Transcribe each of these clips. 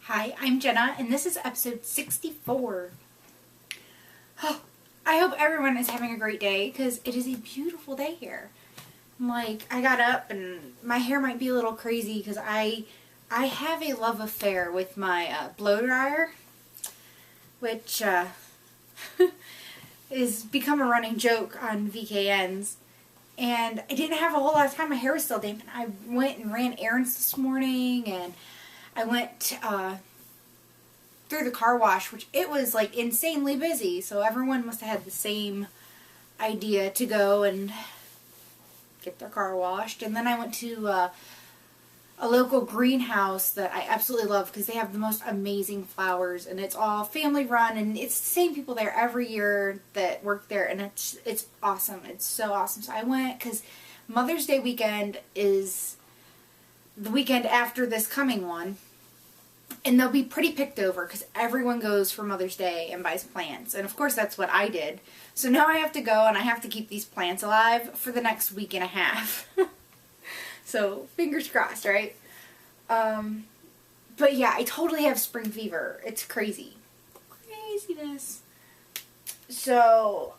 Hi, I'm Jenna, and this is episode 64. Oh, I hope everyone is having a great day, because it is a beautiful day here. I got up, and my hair might be a little crazy, because I have a love affair with my blow dryer, which has become a running joke on VKNs. And I didn't have a whole lot of time. My hair was still damp, and I went and ran errands this morning, and I went through the car wash, which it was like insanely busy, so everyone must have had the same idea to go and get their car washed. And then I went to a local greenhouse that I absolutely love because they have the most amazing flowers, and it's all family run, and it's the same people there every year that work there, and it's awesome. It's so awesome. So I went because Mother's Day weekend is the weekend after this coming one, and they'll be pretty picked over because everyone goes for Mother's Day and buys plants, and of course that's what I did. So now I have to go and I have to keep these plants alive for the next week and a half. So fingers crossed, right? But yeah, I totally have spring fever. It's crazy. Craziness. So,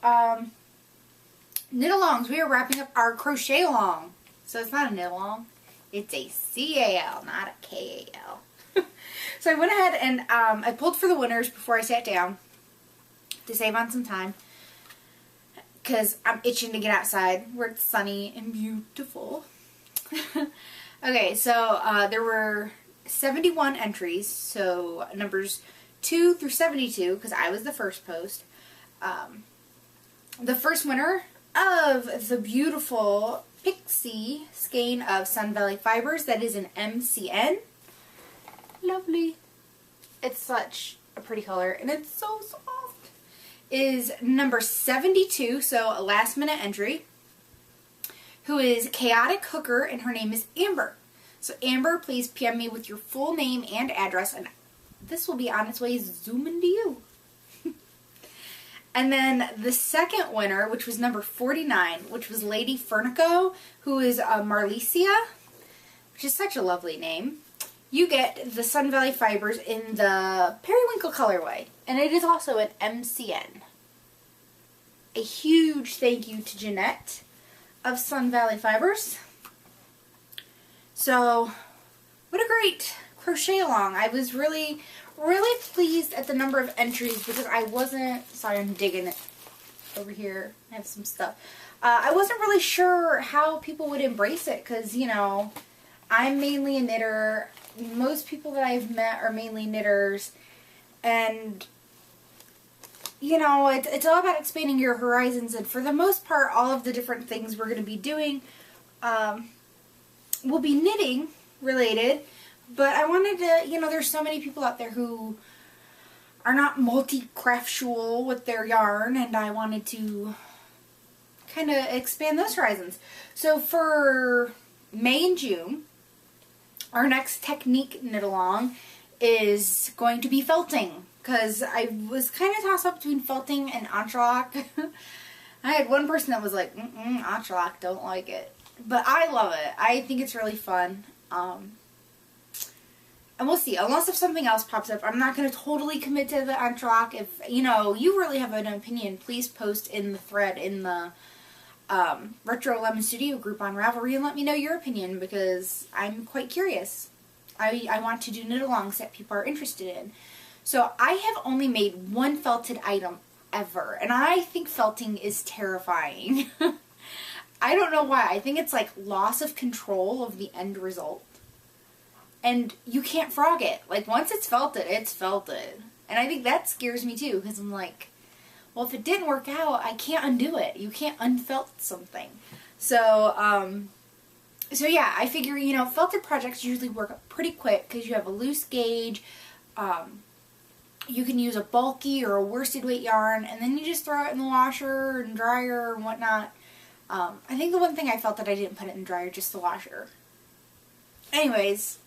knit-alongs. We are wrapping up our crochet along. So it's not a knit-along. It's a CAL, not a KAL. So I went ahead and I pulled for the winners before I sat down to save on some time, because I'm itching to get outside where it's sunny and beautiful. Okay, so there were 71 entries, so numbers 2 through 72, because I was the first post. The first winner of the beautiful Pixie skein of Sun Valley Fibers, that is an MCN. Lovely. It's such a pretty color, and it's so soft. Is number 72, so a last minute entry, who is Chaotic Hooker, and her name is Amber. So Amber, please PM me with your full name and address, and this will be on its way zooming to you. And then the second winner, which was number 49, which was Lady Fernico, who is Marlicia, which is such a lovely name. You get the Sun Valley Fibers in the Periwinkle colorway, and it is also an MCN. A huge thank you to Jeanette of Sun Valley Fibers. So, what a great crochet along. I was really pleased at the number of entries, because I wasn't, sorry, I'm digging it over here. I have some stuff. I wasn't really sure how people would embrace it, because, you know, I'm mainly a knitter. Most people that I've met are mainly knitters, and you know, it's all about expanding your horizons, and for the most part, all of the different things we're going to be doing will be knitting related, but I wanted to, you know, there's so many people out there who are not multi-craftual with their yarn, and I wanted to kind of expand those horizons. So for May and June, our next technique knit-along is going to be felting, because I was kind of tossed up between felting and entrelac. I had one person that was like, entrelac, don't like it. But I love it. I think it's really fun. And we'll see. Unless if something else pops up, I'm not going to totally commit to the entrelac. If, you know, you really have an opinion, please post in the thread in the RetroLemonStudio group on Ravelry and let me know your opinion, because I'm quite curious. I want to do knit-alongs that people are interested in. So I have only made one felted item ever, and I think felting is terrifying. I don't know why. I think it's like loss of control of the end result. And you can't frog it. Like, once it's felted, it's felted. And I think that scares me too, because I'm like, well, if it didn't work out, I can't undo it. You can't unfelt something. So, so yeah, I figure, you know, felted projects usually work up pretty quick because you have a loose gauge. You can use a bulky or a worsted weight yarn, and then you just throw it in the washer and dryer and whatnot. I think the one thing I felt that I didn't put it in the dryer, just the washer. Anyways,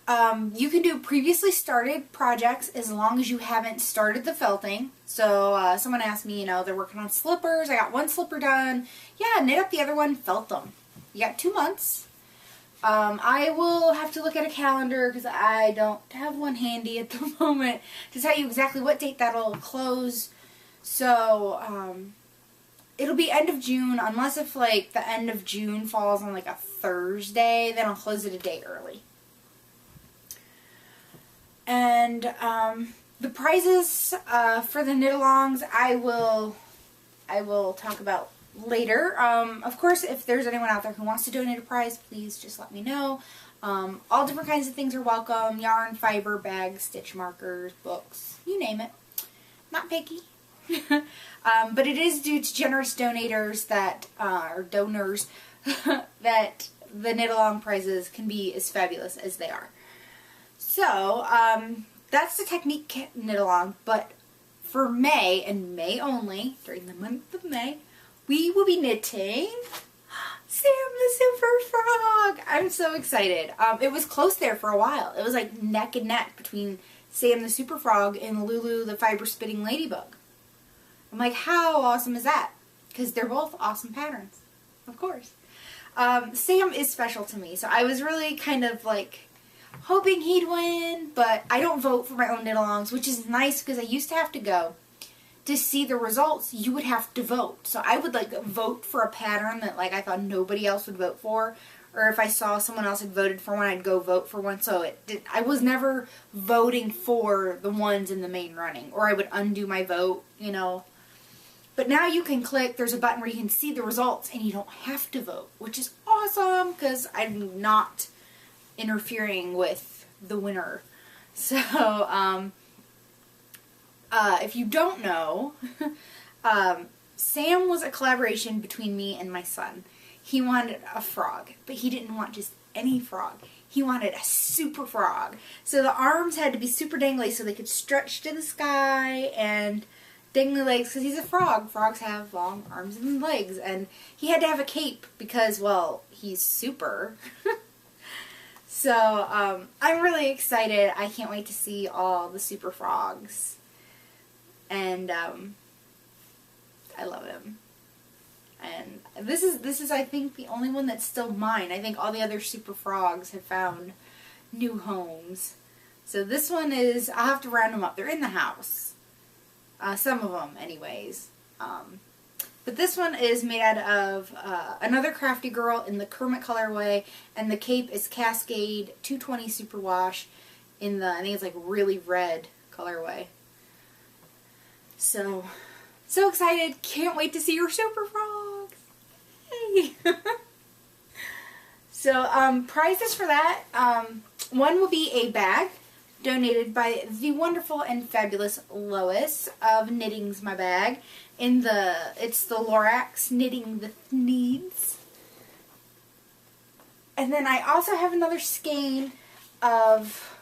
you can do previously started projects as long as you haven't started the felting. So someone asked me, you know, they're working on slippers. I got one slipper done. Yeah, knit up the other one, felt them. You got 2 months. I will have to look at a calendar because I don't have one handy at the moment to tell you exactly what date that'll close. So, it'll be end of June, unless if, like, the end of June falls on, like, a Thursday, then I'll close it a day early. And, the prizes, for the knit-alongs, I will talk about later. Of course, if there's anyone out there who wants to donate a prize, please just let me know. All different kinds of things are welcome. Yarn, fiber, bags, stitch markers, books, you name it. Not picky. But it is due to generous donors that that the knit-along prizes can be as fabulous as they are. So, that's the Technique knit-along, but for May, and May only, during the month of May, we will be knitting Sam the Super Frog. I'm so excited. It was close there for a while. It was like neck and neck between Sam the Super Frog and Lulu the Fiber Spitting Ladybug. I'm like, how awesome is that? Because they're both awesome patterns, of course. Sam is special to me, so I was really kind of like hoping he'd win, but I don't vote for my own knit-alongs, which is nice because I used to have to go to see the results. You would have to vote, so I would like vote for a pattern that like I thought nobody else would vote for, or if I saw someone else had voted for one, I'd go vote for one. So I was never voting for the ones in the main running, or I would undo my vote, you know. But now you can click, there's a button where you can see the results and you don't have to vote, which is awesome because I'm not interfering with the winner. So, if you don't know, Sam was a collaboration between me and my son. He wanted a frog, but he didn't want just any frog. He wanted a super frog. So the arms had to be super dangly so they could stretch to the sky, and dangly legs because he's a frog. Frogs have long arms and legs, and he had to have a cape because, well, he's super. So, I'm really excited. I can't wait to see all the super frogs. And, I love him. And this is, I think, the only one that's still mine. I think all the other super frogs have found new homes. So this one is, I'll have to round them up. They're in the house. Some of them, anyways. But this one is made out of another Crafty Girl in the Kermit colorway, and the cape is Cascade 220 Superwash in the, I think it's like really red colorway. So excited! Can't wait to see your super frogs! Yay! So prizes for that, one will be a bag donated by the wonderful and fabulous Lois of Knitting's My Bag. It's the Lorax Knitting the Needs. And then I also have another skein of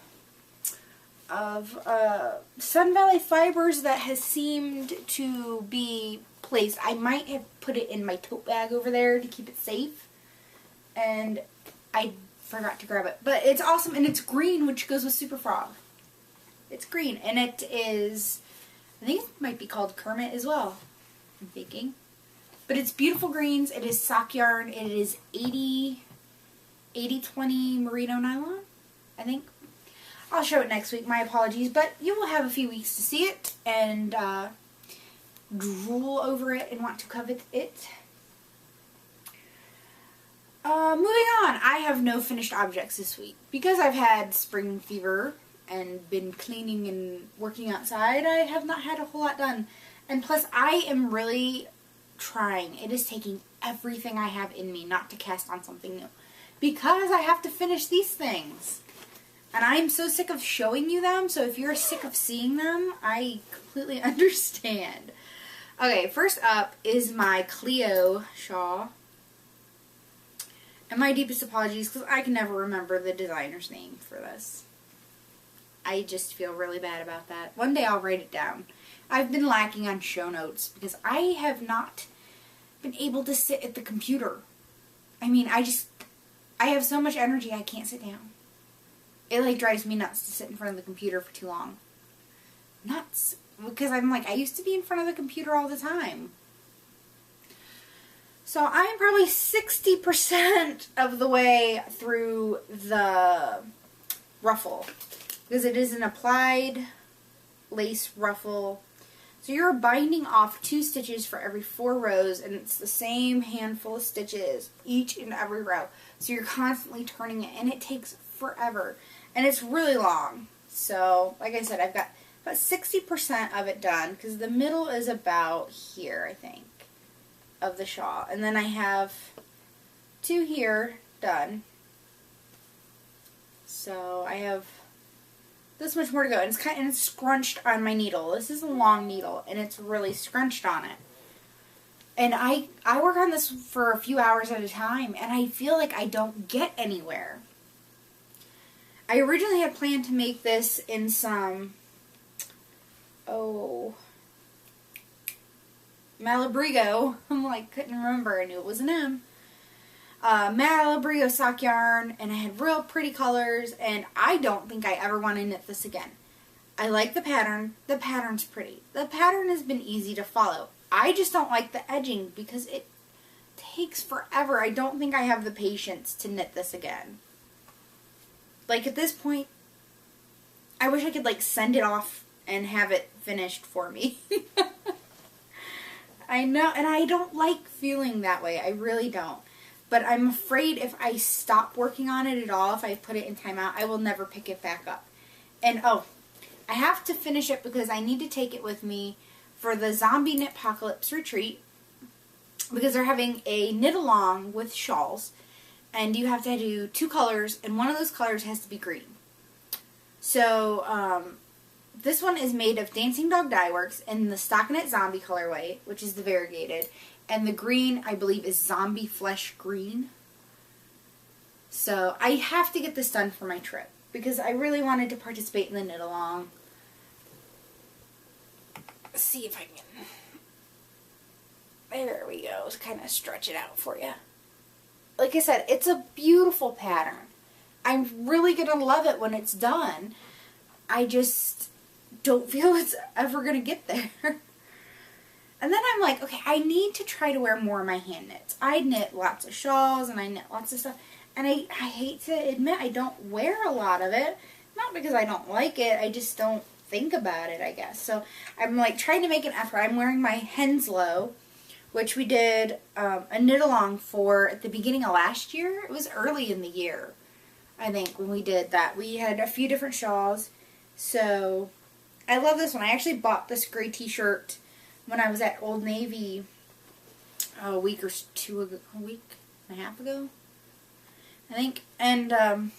Sun Valley fibers that has seemed to be placed. I might have put it in my tote bag over there to keep it safe, and I forgot to grab it. But it's awesome, and it's green, which goes with Super Frog. It's green, and it is, I think it might be called Kermit as well, I'm thinking. But it's beautiful greens. It is sock yarn. It is 80-20 merino nylon, I think. I'll show it next week, my apologies, but you will have a few weeks to see it and drool over it and want to covet it. Moving on, I have no finished objects this week. Because I've had spring fever and been cleaning and working outside, I have not had a whole lot done. And plus, I am really trying. It is taking everything I have in me not to cast on something new. Because I have to finish these things. And I'm so sick of showing you them, so if you're sick of seeing them, I completely understand. Okay, first up is my Cleo shawl. And my deepest apologies, because I can never remember the designer's name for this. I just feel really bad about that. One day I'll write it down. I've been lacking on show notes, because I have not been able to sit at the computer. I mean, I have so much energy I can't sit down. It like drives me nuts to sit in front of the computer for too long. Nuts. Because I'm like, I used to be in front of the computer all the time. So I'm probably 60% of the way through the ruffle, because it is an applied lace ruffle. So you're binding off 2 stitches for every 4 rows, and it's the same handful of stitches each and every row. So you're constantly turning it, and it takes forever, and it's really long. So like I said, I've got about 60% of it done, because the middle is about here, I think, of the shawl. And then I have 2 here done. So I have this much more to go, and it's scrunched on my needle. This is a long needle, and it's really scrunched on it. And I work on this for a few hours at a time, and I feel like I don't get anywhere. I originally had planned to make this in some, Malabrigo. I'm like, couldn't remember. I knew it was an M. Malabrigo sock yarn, and I had real pretty colors, and I don't think I ever want to knit this again. I like the pattern. The pattern's pretty. The pattern has been easy to follow. I just don't like the edging because it takes forever. I don't think I have the patience to knit this again. Like, at this point, I wish I could, like, send it off and have it finished for me. I know, and I don't like feeling that way. I really don't. But I'm afraid if I stop working on it at all, if I put it in timeout, I will never pick it back up. And, I have to finish it because I need to take it with me for the Zombie Knitpocalypse retreat, because they're having a knit-along with shawls, and you have to do 2 colors, and one of those colors has to be green. So, this one is made of Dancing Dog Dye Works in the Stockinette Zombie colorway, which is the variegated. And the green, I believe, is Zombie Flesh Green. So I have to get this done for my trip, because I really wanted to participate in the knit-along. Let's see if I can... There we go. Let's kind of stretch it out for you. Like I said, it's a beautiful pattern. I'm really going to love it when it's done. I just don't feel it's ever going to get there. And then I'm like, okay, I need to try to wear more of my hand knits. I knit lots of shawls and I knit lots of stuff. And I hate to admit I don't wear a lot of it. Not because I don't like it, I just don't think about it, I guess. So I'm like trying to make an effort. I'm wearing my Henslow, which we did a knit along for at the beginning of last year. It was early in the year, I think, when we did that. We had a few different shawls. So I love this one. I actually bought this gray t-shirt when I was at Old Navy a week or two ago, a week and a half ago, I think. And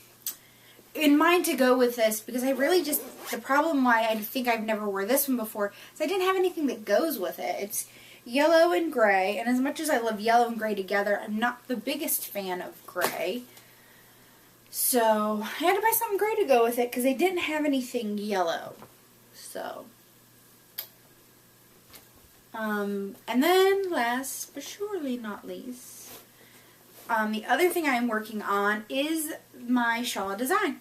in mind to go with this, because I really just, the problem why I think I've never wore this one before is I didn't have anything that goes with it. It's yellow and gray, and as much as I love yellow and gray together, I'm not the biggest fan of gray. So I had to buy something gray to go with it because they didn't have anything yellow. So, and then last but surely not least, the other thing I'm working on is my shawl design.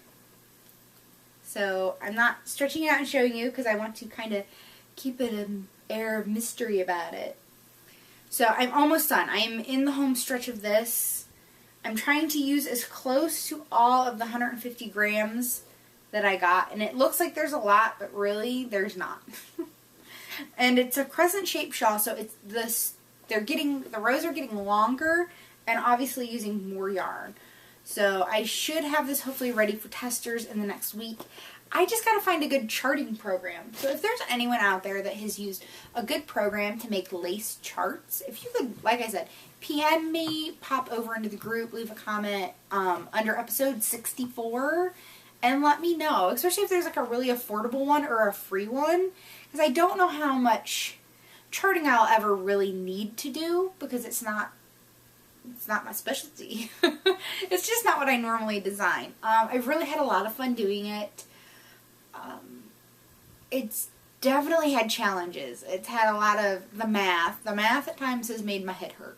So I'm not stretching it out and showing you because I want to kind of keep it an air of mystery about it. So I'm almost done. I am in the home stretch of this. I'm trying to use as close to all of the 150 grams that I got, and it looks like there's a lot, but really there's not. And it's a crescent shaped shawl, so it's this, the rows are getting longer and obviously using more yarn. So I should have this hopefully ready for testers in the next week. I just gotta find a good charting program. So if there's anyone out there that has used a good program to make lace charts, if you could, like I said, PM me, pop over into the group, leave a comment under episode 64, and let me know. Especially if there's like a really affordable one or a free one, because I don't know how much charting I'll ever really need to do, because it's not my specialty. It's just not what I normally design. I've really had a lot of fun doing it. It's definitely had challenges. It's had a lot of the math. The math at times has made my head hurt.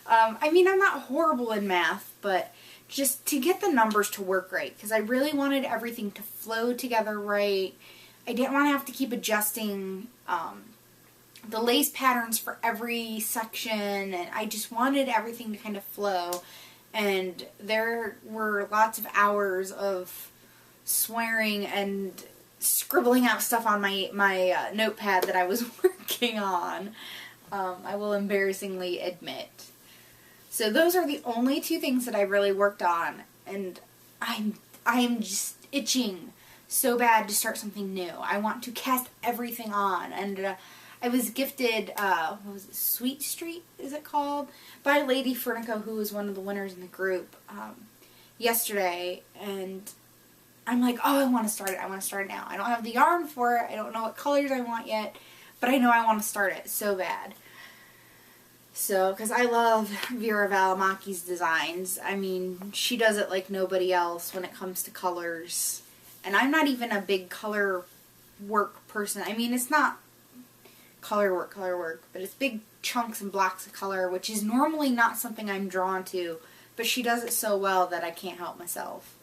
I mean, I'm not horrible in math, but just to get the numbers to work right, because I really wanted everything to flow together right. I didn't want to have to keep adjusting the lace patterns for every section, and I just wanted everything to kind of flow. And there were lots of hours of swearing and scribbling out stuff on my notepad that I was working on. I will embarrassingly admit. So those are the only two things that I really worked on, and I'm just itching so bad to start something new. I want to cast everything on, and I was gifted, what was it, Sweet Street, is it called? By Lady Fernico, who was one of the winners in the group, yesterday, and I'm like, oh, I want to start it. I want to start it now. I don't have the yarn for it. I don't know what colors I want yet, but I know I want to start it so bad. So, because I love Vera Valamaki's designs. I mean, she does it like nobody else when it comes to colors. And I'm not even a big color work person. I mean, it's not color work, but it's big chunks and blocks of color, which is normally not something I'm drawn to, but she does it so well that I can't help myself.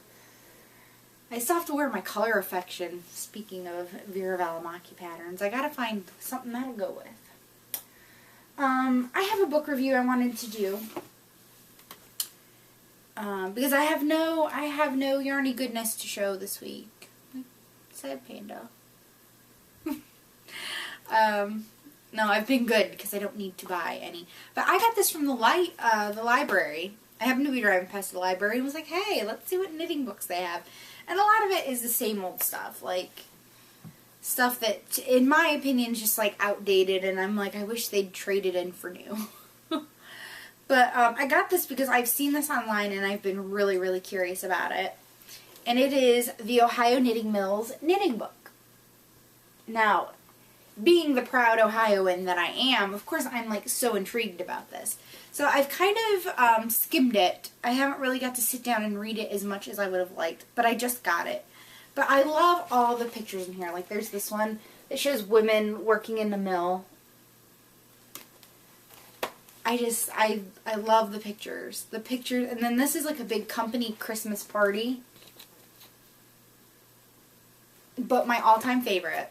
I still have to wear my color affection, speaking of Vera Valamaki patterns. I gotta find something that'll go with. I have a book review I wanted to do, because I have no yarny goodness to show this week. Sad panda. No, I've been good because I don't need to buy any. But I got this from the library. I happened to be driving past the library and was like, hey, let's see what knitting books they have. And a lot of it is the same old stuff, like stuff that, in my opinion, is just like outdated, and I'm like, I wish they'd trade it in for new. But I got this because I've seen this online and I've been really, really curious about it. And it is the Ohio Knitting Mills knitting book. Now, being the proud Ohioan that I am, of course I'm like so intrigued about this. So I've kind of skimmed it. I haven't really got to sit down and read it as much as I would have liked, but I just got it. But I love all the pictures in here. Like there's this one that shows women working in the mill. I love the pictures. The pictures, and then this is like a big company Christmas party. But my all-time favorite,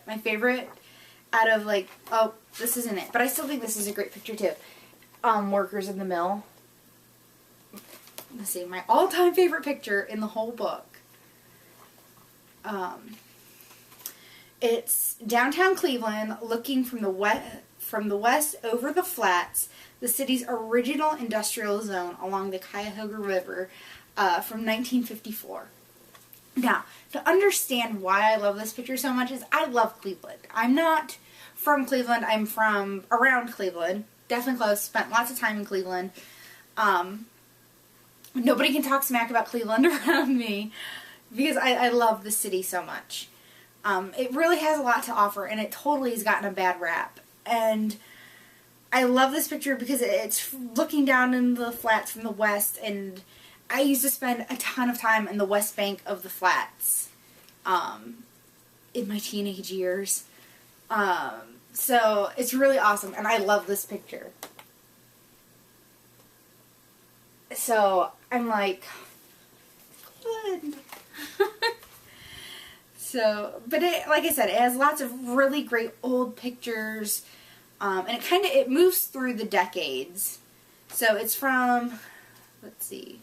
out of like, oh, this isn't it, but I still think this is a great picture too. Workers in the mill. Let's see, my all-time favorite picture in the whole book. It's downtown Cleveland, looking from the west over the flats, the city's original industrial zone along the Cuyahoga River, from 1954. Now, to understand why I love this picture so much is I love Cleveland. I'm not from Cleveland. I'm from around Cleveland. Definitely close. Spent lots of time in Cleveland. Nobody can talk smack about Cleveland around me because I love the city so much. It really has a lot to offer, and it totally has gotten a bad rap. And I love this picture because it's looking down in the flats from the west, and I used to spend a ton of time in the west bank of the flats in my teenage years. So it's really awesome, and I love this picture. So I'm like, good. So, but it, like I said, it has lots of really great old pictures, and it moves through the decades. So it's from, let's see,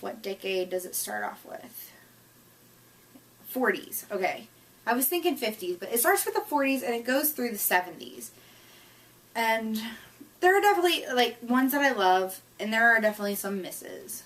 what decade does it start off with? 40s, okay. I was thinking 50s, but it starts with the 40s and it goes through the 70s. And there are definitely, like, ones that I love, and there are definitely some misses.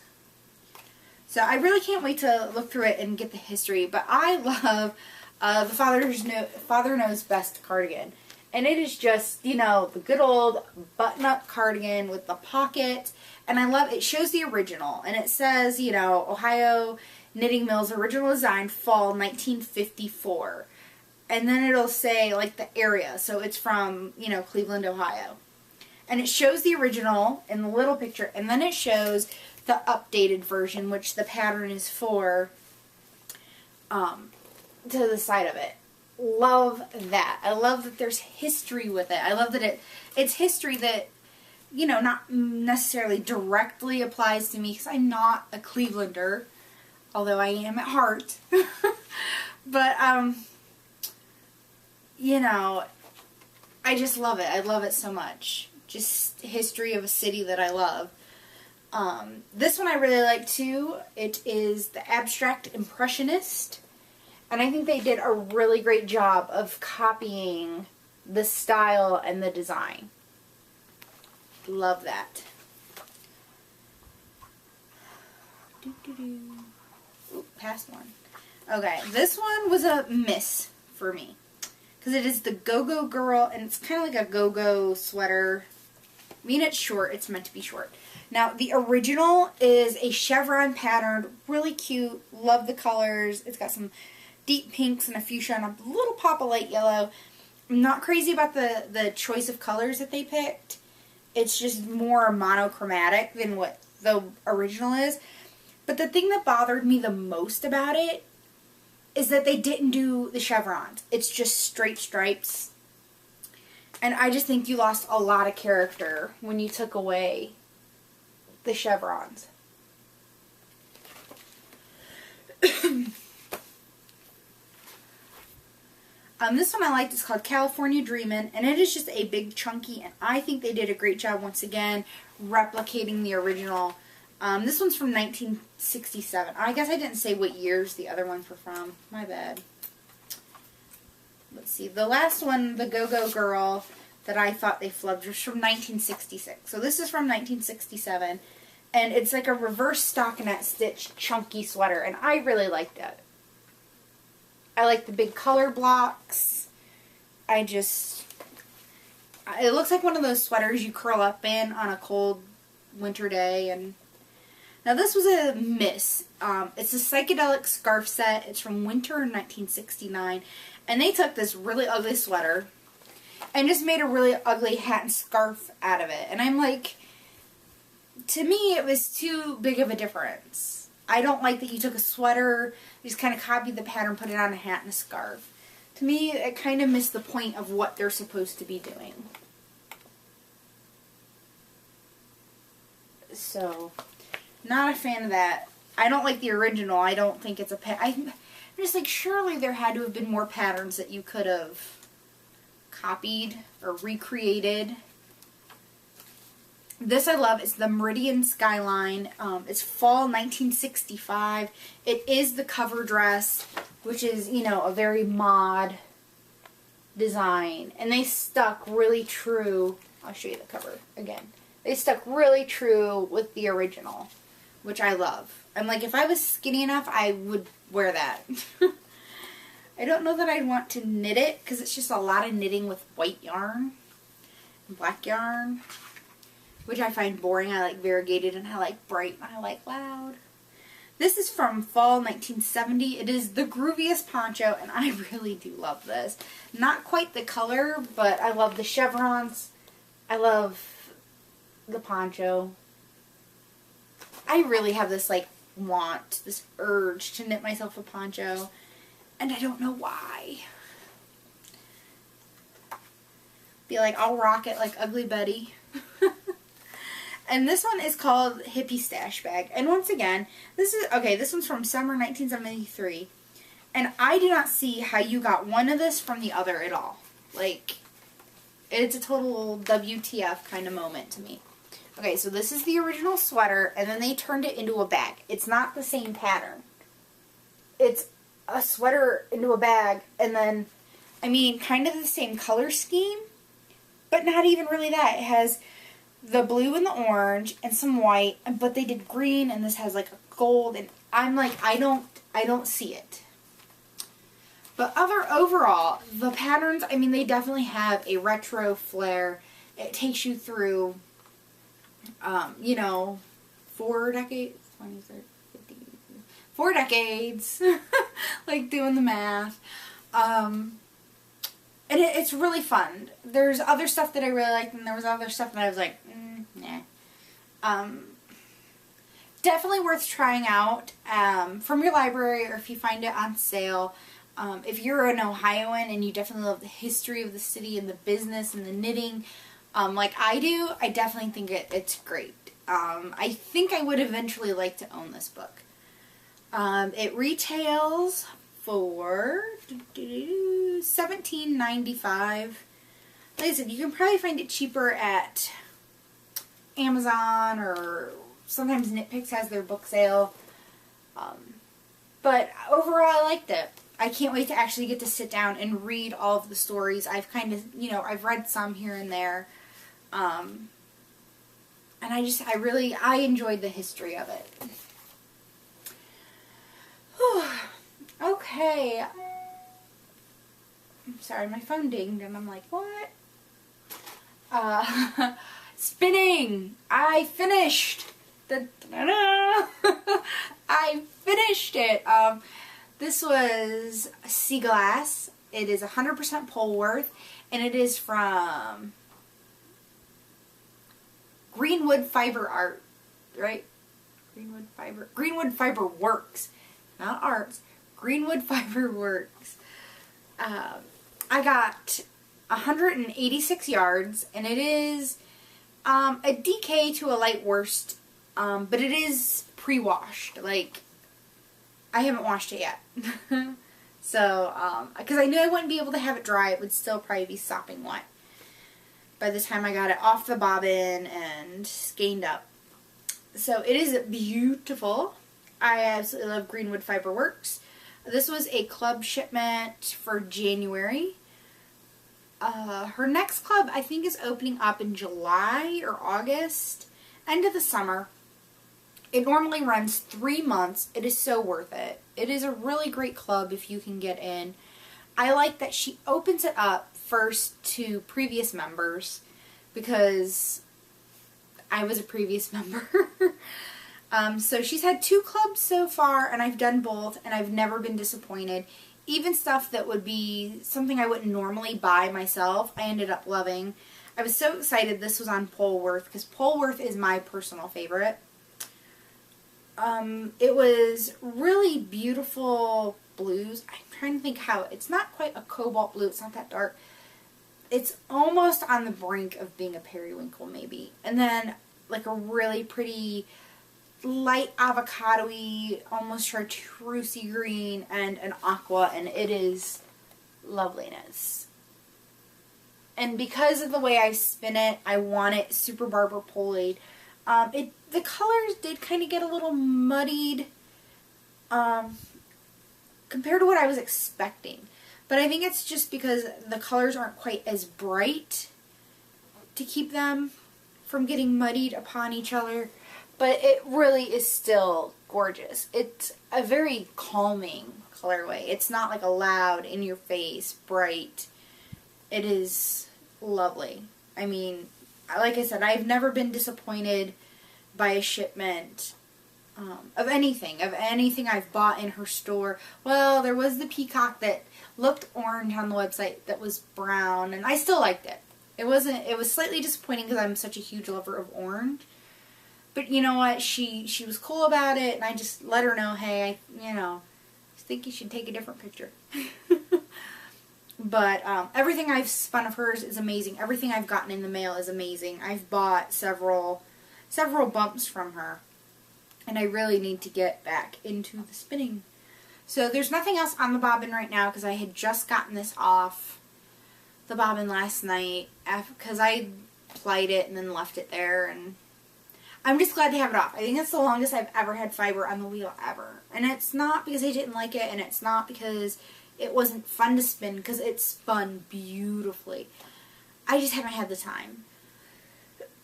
So I really can't wait to look through it and get the history, but I love the Father Knows Best cardigan. And it is just, you know, the good old button-up cardigan with the pocket. And I love, it shows the original. And it says, you know, Ohio Knitting Mills original design, fall 1954. And then it'll say, like, the area. So it's from, you know, Cleveland, Ohio. And it shows the original in the little picture. And then it shows the updated version, which the pattern is for, to the side of it. Love that. I love that there's history with it. I love that it's history that, you know, not necessarily directly applies to me because I'm not a Clevelander, although I am at heart. But, you know, I just love it. I love it so much. Just history of a city that I love. This one I really like too. It is the Abstract Impressionist. And I think they did a really great job of copying the style and the design. Love that. Ooh, past one. Okay, this one was a miss for me. Because it is the Go-Go Girl, and it's kind of like a go-go sweater. I mean, it's short. It's meant to be short. Now, the original is a chevron pattern. Really cute. Love the colors. It's got some deep pinks and a fuchsia and a little pop of light yellow. I'm not crazy about the choice of colors that they picked. It's just more monochromatic than what the original is. But the thing that bothered me the most about it is that they didn't do the chevrons. It's just straight stripes. And I just think you lost a lot of character when you took away the chevrons. This one I liked. It's called California Dreamin', and it is just a big chunky, and I think they did a great job once again replicating the original. This one's from 1967. I guess I didn't say what years the other ones were from. My bad. Let's see. The last one, the Go-Go Girl, that I thought they flubbed was from 1966. So this is from 1967. And it's like a reverse stockinette stitch chunky sweater. And I really liked it. I like the big color blocks. It looks like one of those sweaters you curl up in on a cold winter day. And now this was a miss. It's a psychedelic scarf set. It's from winter 1969. And they took this really ugly sweater and just made a really ugly hat and scarf out of it. And I'm like, to me it was too big of a difference. I don't like that you took a sweater, just kind of copied the pattern, put it on a hat and a scarf. To me, it kind of missed the point of what they're supposed to be doing. So, not a fan of that. I don't like the original. I don't think it's a I'm just like, surely there had to have been more patterns that you could have copied or recreated. This I love. It's the Meridian Skyline. It's fall 1965. It is the cover dress, which is, you know, a very mod design. And they stuck really true. I'll show you the cover again. They stuck really true with the original, which I love. I'm like, if I was skinny enough, I would wear that. I don't know that I'd want to knit it, because it's just a lot of knitting with white yarn and black yarn, which I find boring. I like variegated, and I like bright, and I like loud. This is from fall 1970. It is the grooviest poncho, and I really do love this. Not quite the color, but I love the chevrons. I love the poncho. I really have this, like, this urge to knit myself a poncho, and I don't know why. Be like, I'll rock it like Ugly Betty. And this one is called Hippie Stash Bag. And once again, this one's from summer 1973. And I do not see how you got one of this from the other at all. Like, it's a total WTF kind of moment to me. Okay, so this is the original sweater, and then they turned it into a bag. It's not the same pattern. It's a sweater into a bag, and then, I mean, kind of the same color scheme, but not even really that. It has the blue and the orange and some white, but they did green, and this has like a gold, and I'm like, I don't see it. But overall, the patterns, I mean, they definitely have a retro flair. It takes you through, you know, 4 decades, 20, 30, 50, 4 decades, like doing the math. And it's really fun. There's other stuff that I really liked, and there was other stuff that I was like, nah. Definitely worth trying out from your library, or if you find it on sale. If you're an Ohioan and you definitely love the history of the city and the business and the knitting, like I do, I definitely think it's great. I think I would eventually like to own this book. It retails for $17.95. like I said, you can probably find it cheaper at Amazon, or sometimes Knit Picks has their book sale. But overall, I liked it. I can't wait to actually get to sit down and read all of the stories. I've kind of, you know, I've read some here and there. And I enjoyed the history of it. Whew. Okay. I'm sorry, my phone dinged and I'm like, what? Spinning! I finished! I finished it! This was Sea Glass. It is 100% Polworth, and it is from Greenwood Fiber Art, right? Greenwood Fiber Works, not Arts. Greenwood Fiber Works. I got 186 yards, and it is a DK to a light worsted, but it is pre-washed. Like, I haven't washed it yet. So, because I knew I wouldn't be able to have it dry, it would still probably be sopping wet by the time I got it off the bobbin and skeined up. So it is beautiful. I absolutely love Greenwood Fiber Works. This was a club shipment for January. Her next club, I think, is opening up in July or August, end of the summer. It normally runs 3 months. It is so worth it. It is a really great club if you can get in. I like that she opens it up first to previous members, because I was a previous member. So she's had 2 clubs so far, and I've done both, and I've never been disappointed. Even stuff that would be something I wouldn't normally buy myself, I ended up loving. I was so excited this was on Polworth, because Polworth is my personal favorite. It was really beautiful blues. I'm trying to think how, it's not quite a cobalt blue, it's not that dark. It's almost on the brink of being a periwinkle maybe. And then like a really pretty light avocado-y, almost chartreusey green, and an aqua, and it is loveliness. And because of the way I spin it, I want it super barber pulleyed. The colors did kind of get a little muddied compared to what I was expecting. But I think it's just because the colors aren't quite as bright to keep them from getting muddied upon each other. But it really is still gorgeous. It's a very calming colorway. It's not like a loud, in-your-face, bright. It is lovely. I mean, like I said, I've never been disappointed by a shipment of anything I've bought in her store. Well, there was the peacock that looked orange on the website that was brown, and I still liked it. It was slightly disappointing because I'm such a huge lover of orange. But you know what? She was cool about it, and I just let her know, hey, I think you should take a different picture. But everything I've spun of hers is amazing. Everything I've gotten in the mail is amazing. I've bought several bumps from her, and I really need to get back into the spinning. So there's nothing else on the bobbin right now because I had just gotten this off the bobbin last night because I plied it and then left it there, and I'm just glad to have it off. I think that's the longest I've ever had fiber on the wheel ever. And it's not because I didn't like it, and it's not because it wasn't fun to spin, because it spun beautifully. I just haven't had the time.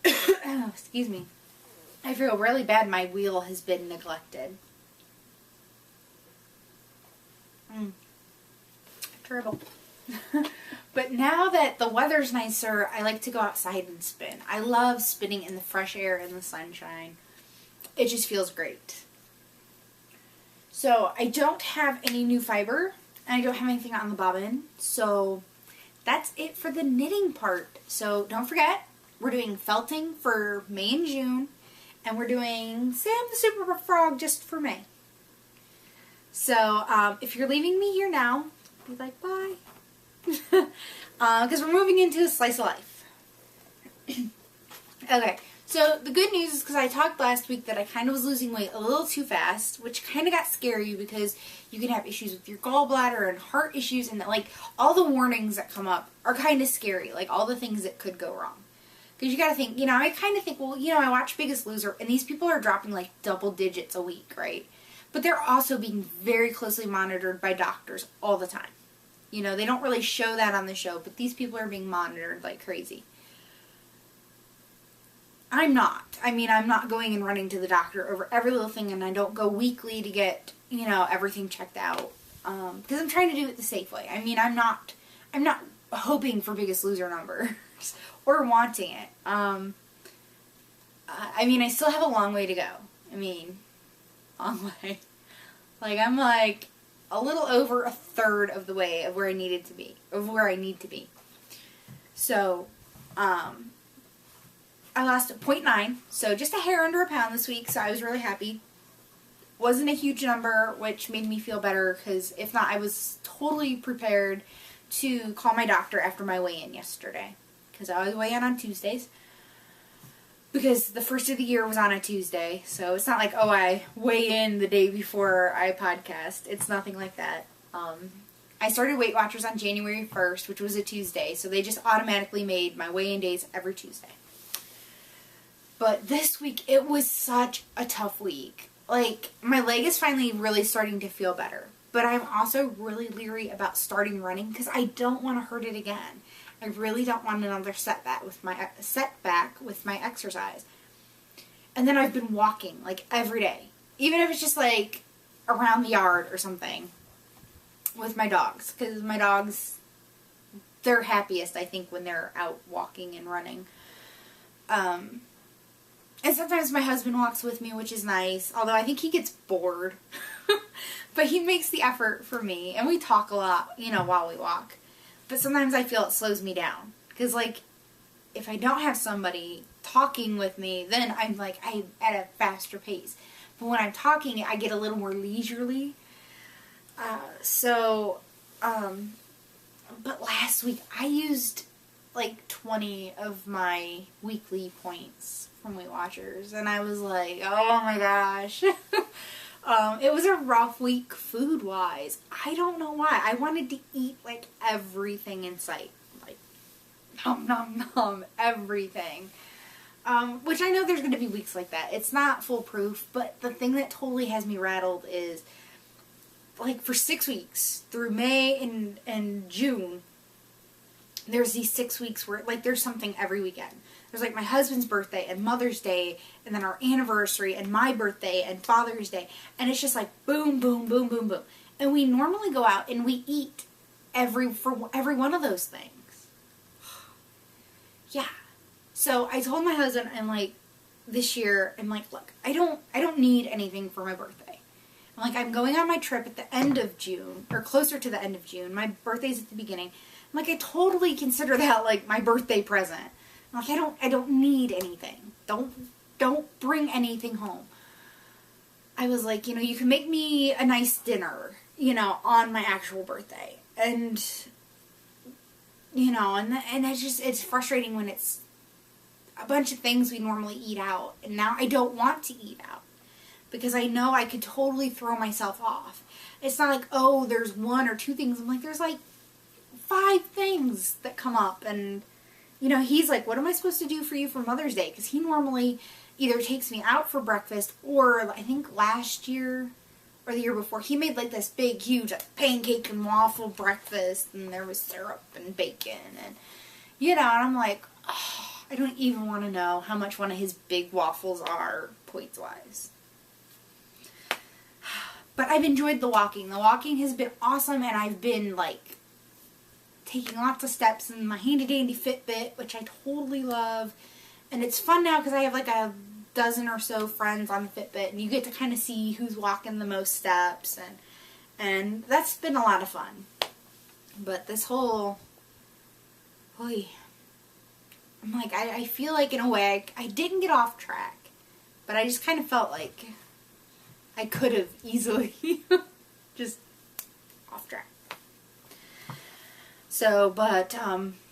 Oh, excuse me. I feel really bad my wheel has been neglected. Terrible. But now that the weather's nicer, I like to go outside and spin. I love spinning in the fresh air and the sunshine. It just feels great. So I don't have any new fiber, and I don't have anything on the bobbin. So that's it for the knitting part. So don't forget, we're doing felting for May and June, and we're doing Sam the Super Frog just for May. So if you're leaving me here now, be like, bye. Because we're moving into a slice of life. Okay, So the good news is, because I talked last week that I kind of was losing weight a little too fast, which kind of got scary because you can have issues with your gallbladder and heart issues, and that, like, all the warnings that come up are kind of scary, like all the things that could go wrong. Because you got to think, I kind of think, well, I watch Biggest Loser, and these people are dropping like double digits a week, right? But they're also being very closely monitored by doctors all the time. They don't really show that on the show, but these people are being monitored like crazy. I'm not. I'm not going and running to the doctor over every little thing, and I don't go weekly to get, everything checked out. Because I'm trying to do it the safe way. I'm not hoping for Biggest Loser numbers or wanting it. I still have a long way to go. Long way. Like, I'm like a little over a third of the way of where I need to be. So, I lost 0.9, so just a hair under a pound this week, so I was really happy. Wasn't a huge number, which made me feel better, because if not, I was totally prepared to call my doctor after my weigh-in yesterday, because I always weigh in on Tuesdays, because the first of the year was on a Tuesday, so it's not like, oh, I weigh in the day before I podcast. It's nothing like that. I started Weight Watchers on January 1st, which was a Tuesday, so they just automatically made my weigh-in days every Tuesday. But this week, it was such a tough week. Like, my leg is finally really starting to feel better. But I'm also really leery about starting running because I don't want to hurt it again. I really don't want another setback with my exercise. And then I've been walking, like, every day. Even if it's just, like, around the yard or something with my dogs. Because my dogs, they're happiest, I think, when they're out walking and running. And sometimes my husband walks with me, which is nice. Although I think he gets bored. But he makes the effort for me. And we talk a lot, while we walk. But sometimes I feel it slows me down. Because, like, if I don't have somebody talking with me, then I'm, like, I'm at a faster pace. But when I'm talking, I get a little more leisurely. But last week, I used, like, 20 of my weekly points from Weight Watchers, and I was like, oh my gosh. It was a rough week food-wise. I don't know why. I wanted to eat, like, everything in sight. Like, nom nom nom, everything. Which I know there's going to be weeks like that. It's not foolproof, but the thing that totally has me rattled is, like, for 6 weeks, through May and June, there's these 6 weeks where, like, there's something every weekend. There's, like, my husband's birthday and Mother's Day and then our anniversary and my birthday and Father's Day. And it's just like boom, boom, boom, boom, boom. And we normally go out and we eat for every one of those things. Yeah. So I told my husband, I'm like, this year, I'm like, look, I don't need anything for my birthday. I'm like, I'm going on my trip at the end of June, or closer to the end of June. My birthday's at the beginning. I'm like, I totally consider that, like, my birthday present. I'm like, I don't need anything. Don't bring anything home. I was like, you can make me a nice dinner, on my actual birthday. And, and it's frustrating when it's a bunch of things we normally eat out. And now I don't want to eat out. Because I know I could totally throw myself off. It's not like, oh, there's 1 or 2 things. I'm like, there's like 5 things that come up. And, he's like, what am I supposed to do for you for Mother's Day? Because he normally either takes me out for breakfast, or I think last year or the year before, he made like this big, huge, like, pancake and waffle breakfast. And there was syrup and bacon. And, and I'm like, oh, I don't even want to know how much one of his big waffles are, points-wise. But I've enjoyed the walking. The walking has been awesome, and I've been, like, taking lots of steps in my handy-dandy Fitbit, which I totally love. And it's fun now because I have, like, a dozen or so friends on the Fitbit, and you get to kind of see who's walking the most steps, and that's been a lot of fun. But this whole, boy, I'm like, I feel like, in a way, I didn't get off track, but I just kind of felt like I could have easily just off track. So, but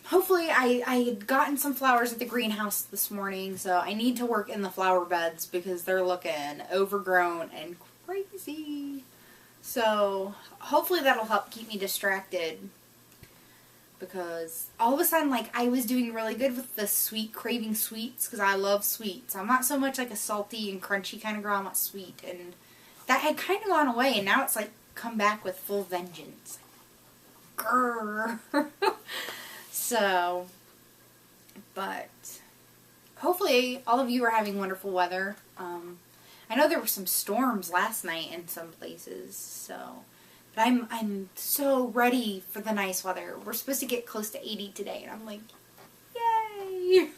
hopefully I had gotten some flowers at the greenhouse this morning, so I need to work in the flower beds because they're looking overgrown and crazy. So hopefully that'll help keep me distracted, because all of a sudden, like, I was doing really good with the sweet, craving sweets, because I love sweets. I'm not so much like a salty and crunchy kind of girl, I'm not sweet, and that had kind of gone away, and now it's like come back with full vengeance. Grrr. So, but hopefully all of you are having wonderful weather. I know there were some storms last night in some places, so, but I'm so ready for the nice weather. We're supposed to get close to 80 today, and I'm like, yay!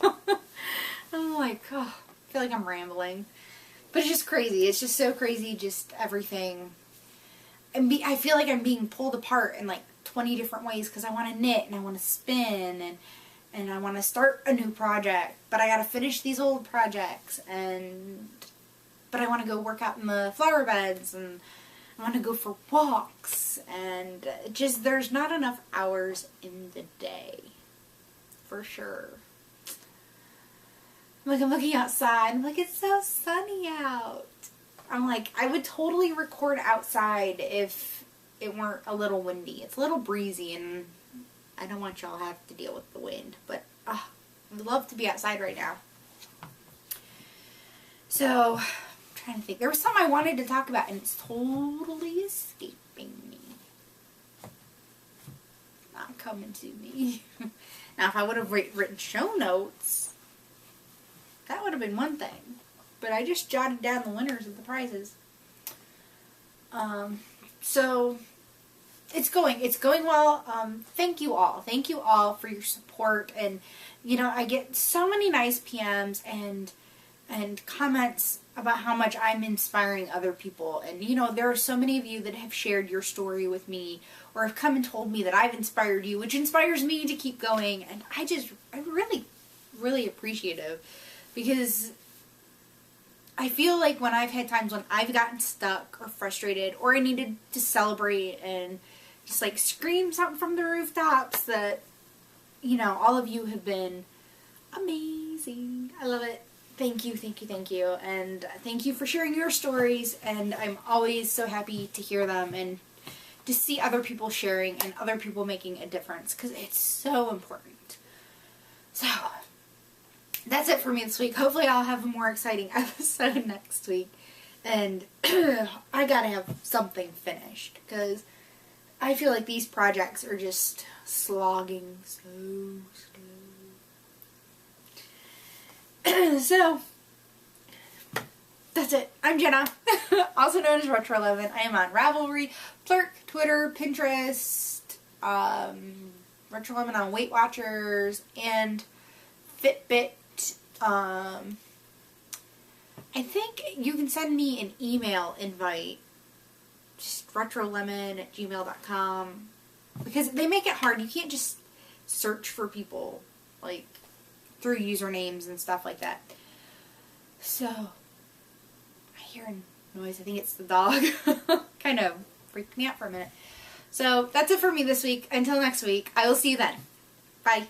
I'm like, oh, I feel like I'm rambling. But it's just crazy. It's just so crazy, just everything. I feel like I'm being pulled apart in like 20 different ways, because I want to knit and I want to spin and I want to start a new project, but I got to finish these old projects, but I want to go work out in the flower beds, and I want to go for walks, and just there's not enough hours in the day, for sure. Like, I'm looking outside, I'm like, it's so sunny out. I'm like, I would totally record outside if it weren't a little windy. It's a little breezy, and I don't want y'all to have to deal with the wind, but I'd love to be outside right now. So, I'm trying to think. There was something I wanted to talk about, and it's totally escaping me. Not coming to me. Now, if I would have written show notes, that would have been one thing. But I just jotted down the winners of the prizes. So it's going well. Thank you all. Thank you all for your support. And, you know, I get so many nice PMs and comments about how much I'm inspiring other people. And, you know, there are so many of you that have shared your story with me, or have come and told me that I've inspired you, which inspires me to keep going. And I'm really, really appreciative, because I feel like when I've had times when I've gotten stuck or frustrated, or I needed to celebrate and just like scream something from the rooftops, that, you know, all of you have been amazing. I love it. Thank you, thank you, thank you. And thank you for sharing your stories, and I'm always so happy to hear them and to see other people sharing and other people making a difference, because it's so important. So, that's it for me this week. Hopefully I'll have a more exciting episode next week. And I gotta have something finished, because I feel like these projects are just slogging so slow. So, that's it. I'm Jenna, also known as RetroLemon. I am on Ravelry, Plurk, Twitter, Pinterest, RetroLemon on Weight Watchers, and Fitbit. I think you can send me an email invite, just retrolemon@gmail.com, because they make it hard. You can't just search for people, like, through usernames and stuff like that. So, I hear a noise. I think it's the dog. Kind of freaked me out for a minute. So, that's it for me this week. Until next week, I will see you then. Bye.